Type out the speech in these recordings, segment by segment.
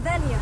Revelio.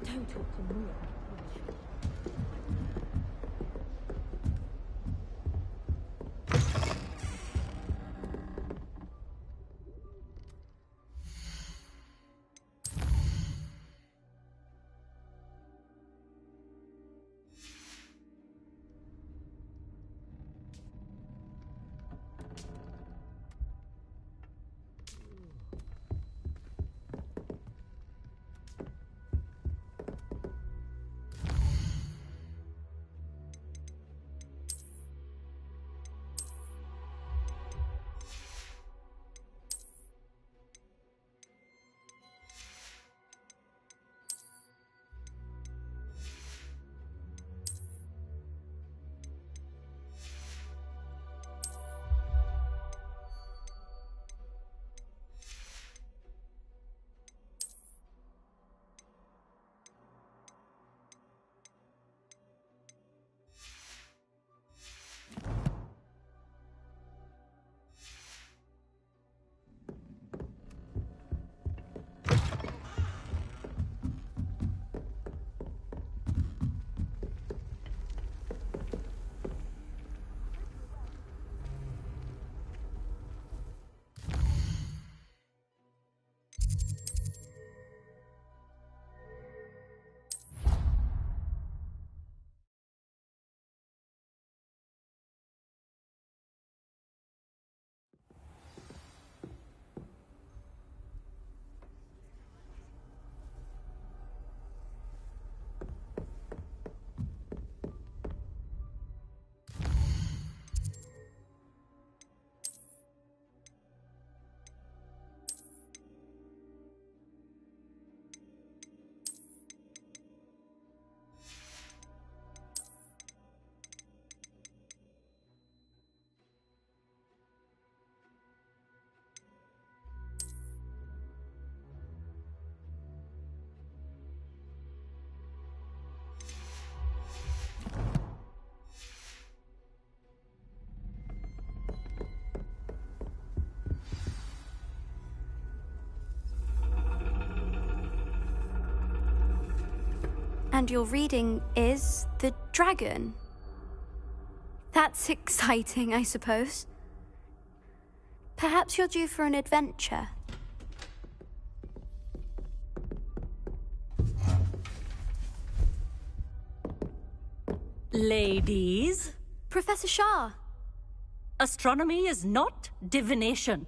Don't talk to me. And your reading is the dragon. That's exciting, I suppose. Perhaps you're due for an adventure. Ladies, Professor Shah. astronomy is not divination.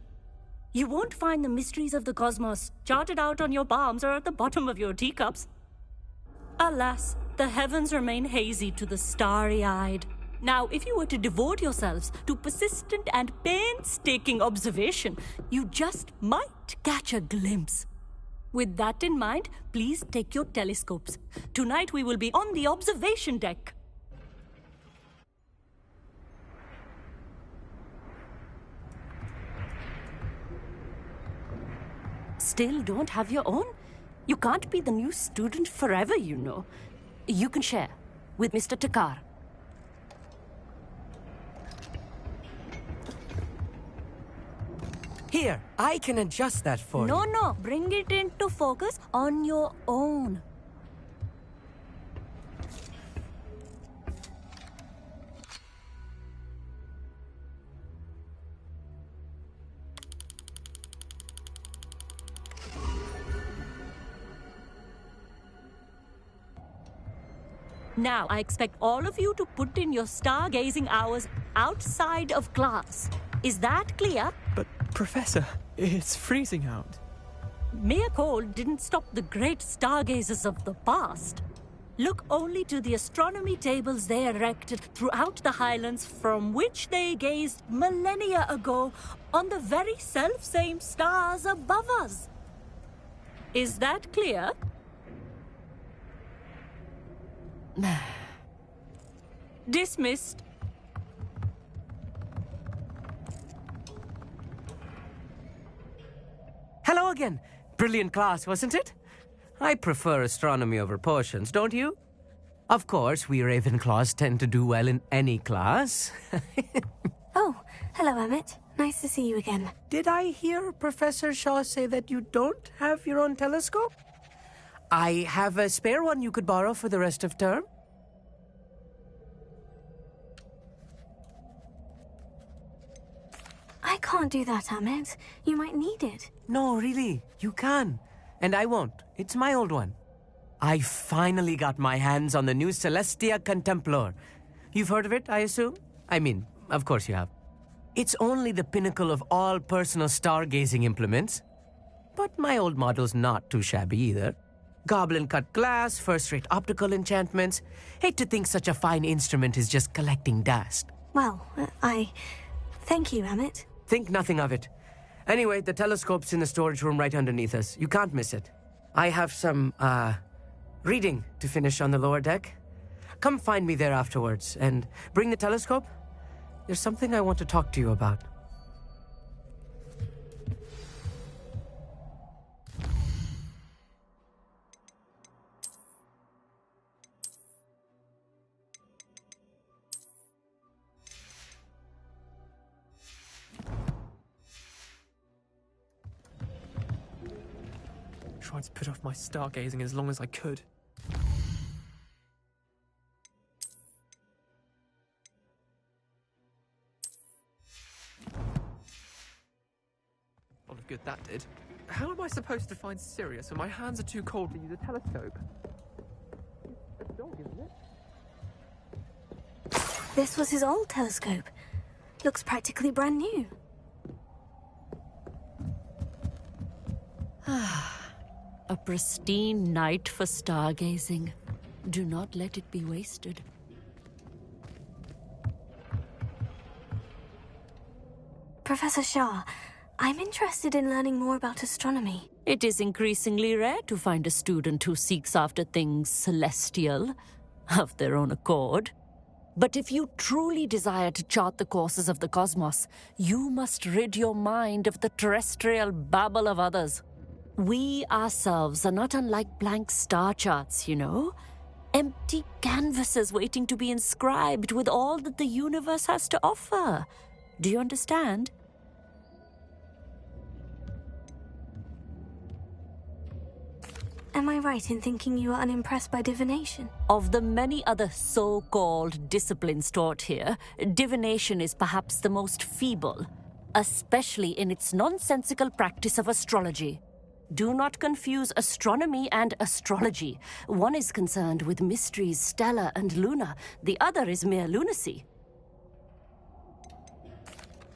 You won't find the mysteries of the cosmos charted out on your palms or at the bottom of your teacups. Alas, the heavens remain hazy to the starry-eyed. Now, if you were to devote yourselves to persistent and painstaking observation, you just might catch a glimpse. With that in mind, please take your telescopes. Tonight we will be on the observation deck. Still don't have your own? You can't be the new student forever, you know. You can share with Mr. Takar. Here, I can adjust that for you. No, bring it into focus on your own. Now, I expect all of you to put in your stargazing hours outside of class. Is that clear? But, Professor, it's freezing out. Mere cold didn't stop the great stargazers of the past. Look only to the astronomy tables they erected throughout the highlands from which they gazed millennia ago on the very self-same stars above us. Is that clear? Dismissed. Hello again. Brilliant class, wasn't it? I prefer astronomy over potions, don't you? Of course, we Ravenclaws tend to do well in any class. Oh, hello, Emmett. Nice to see you again. Did I hear Professor Shaw say that you don't have your own telescope? I have a spare one you could borrow for the rest of term. I can't do that, Emmett. You might need it. No, really, you can. And I won't. It's my old one. I finally got my hands on the new Celestia Contemplar. You've heard of it, I assume? I mean, of course you have. It's only the pinnacle of all personal stargazing implements. But my old model's not too shabby either. Goblin-cut glass, first-rate optical enchantments. Hate to think such a fine instrument is just collecting dust. Well, thank you, Emmett. Think nothing of it. Anyway, the telescope's in the storage room right underneath us. You can't miss it. I have some, reading to finish on the lower deck. Come find me there afterwards, and bring the telescope. There's something I want to talk to you about. Tried to put off my stargazing as long as I could. Lot of good that did. How am I supposed to find Sirius when my hands are too cold to use a telescope? It's a dog, isn't it? This was his old telescope. Looks practically brand new. A pristine night for stargazing. Do not let it be wasted. Professor Shah, I'm interested in learning more about astronomy. It is increasingly rare to find a student who seeks after things celestial, of their own accord. But if you truly desire to chart the courses of the cosmos, you must rid your mind of the terrestrial babble of others. We ourselves are not unlike blank star charts, you know? Empty canvases waiting to be inscribed with all that the universe has to offer. Do you understand? Am I right in thinking you are unimpressed by divination? Of the many other so-called disciplines taught here, divination is perhaps the most feeble, especially in its nonsensical practice of astrology. Do not confuse astronomy and astrology. One is concerned with mysteries stellar and lunar. The other is mere lunacy.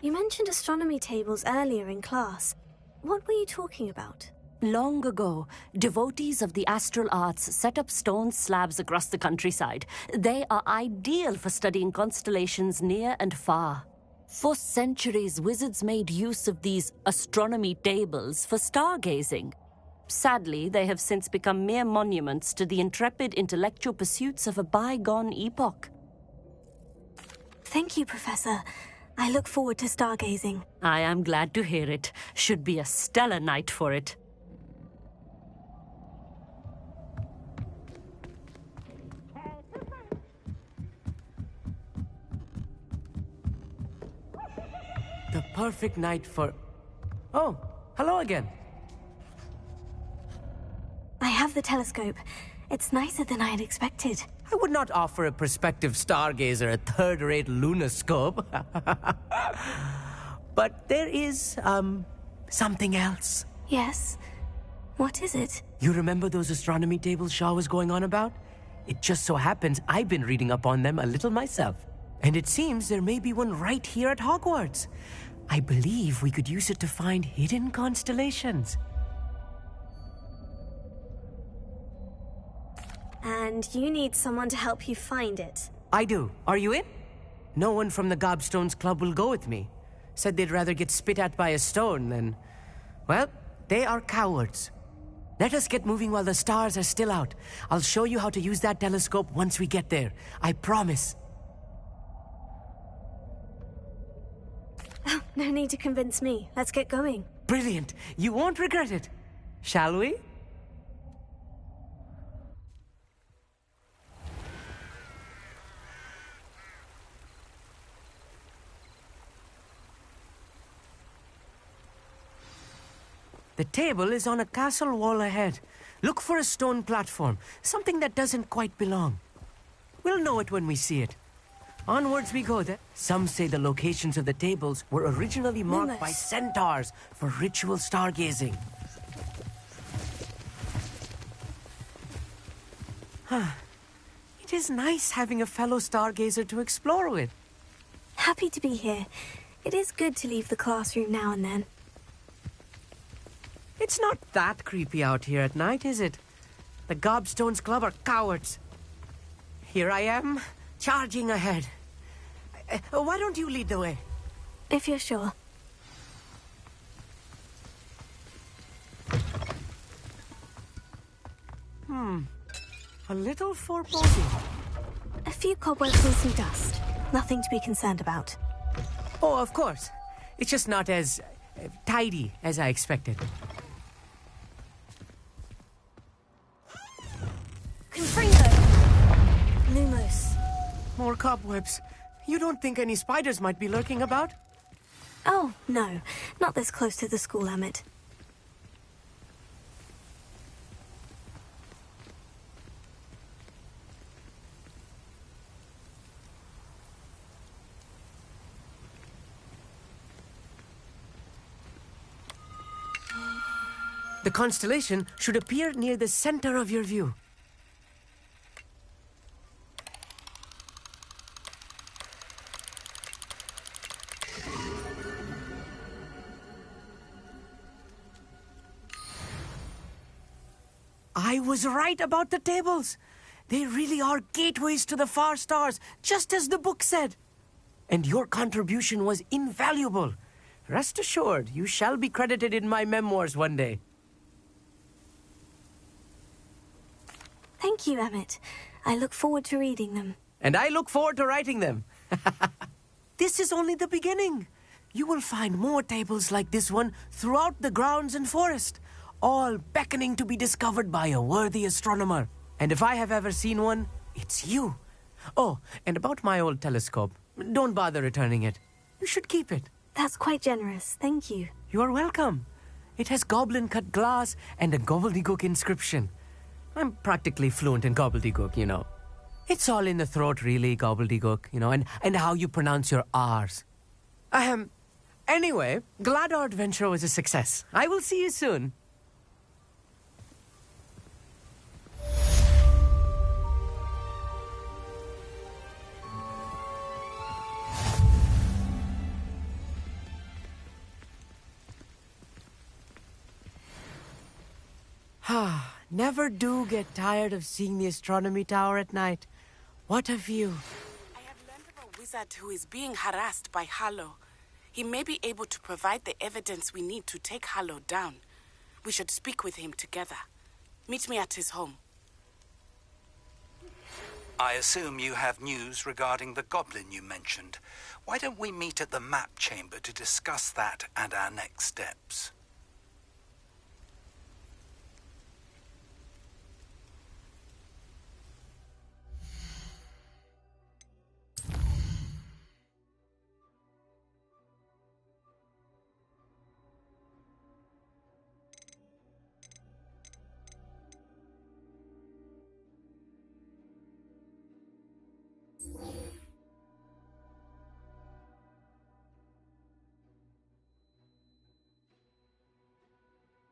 You mentioned astronomy tables earlier in class. What were you talking about? Long ago, devotees of the astral arts set up stone slabs across the countryside. They are ideal for studying constellations near and far. For centuries, wizards made use of these astronomy tables for stargazing. Sadly, they have since become mere monuments to the intrepid intellectual pursuits of a bygone epoch. Thank you, Professor. I look forward to stargazing. I am glad to hear it. Should be a stellar night for it. The perfect night for... Oh, hello again. I have the telescope. It's nicer than I had expected. I would not offer a prospective stargazer a third-rate lunoscope. But there is, something else. Yes? What is it? You remember those astronomy tables Shaw was going on about? It just so happens I've been reading up on them a little myself. And it seems there may be one right here at Hogwarts. I believe we could use it to find hidden constellations. And you need someone to help you find it. I do. Are you in? No one from the Gobstones Club will go with me. Said they'd rather get spit at by a stone than... Well, they are cowards. Let us get moving while the stars are still out. I'll show you how to use that telescope once we get there. I promise. Oh, no need to convince me. Let's get going. Brilliant. You won't regret it. Shall we? The table is on a castle wall ahead. Look for a stone platform, something that doesn't quite belong. We'll know it when we see it. Onwards we go then. Some say the locations of the tables were originally marked by centaurs for ritual stargazing. It is nice having a fellow stargazer to explore with. Happy to be here. It is good to leave the classroom now and then. It's not that creepy out here at night, is it? The Gobstones Club are cowards. Here I am, charging ahead. Why don't you lead the way? If you're sure. A little foreboding. A few cobwebs and some dust. Nothing to be concerned about. Oh, of course. It's just not as tidy as I expected. Confringo! Lumos. More cobwebs. You don't think any spiders might be lurking about? Oh, no. Not this close to the school, Amit. The constellation should appear near the center of your view. I was right about the tables. They really are gateways to the far stars, just as the book said. And your contribution was invaluable. Rest assured, you shall be credited in my memoirs one day. Thank you, Amit. I look forward to reading them. And I look forward to writing them. This is only the beginning. You will find more tables like this one throughout the grounds and forest, all beckoning to be discovered by a worthy astronomer. And if I have ever seen one, it's you. Oh, and about my old telescope, don't bother returning it. You should keep it. That's quite generous. Thank you. You are welcome. It has goblin-cut glass and a gobbledygook inscription. I'm practically fluent in gobbledygook, you know. It's all in the throat, really, gobbledygook, you know, and how you pronounce your R's. Anyway, glad our adventure was a success. I will see you soon. Never do get tired of seeing the astronomy tower at night. What a view. I have learned of a wizard who is being harassed by Harlow. He may be able to provide the evidence we need to take Harlow down. We should speak with him together. Meet me at his home. I assume you have news regarding the goblin you mentioned. Why don't we meet at the map chamber to discuss that and our next steps?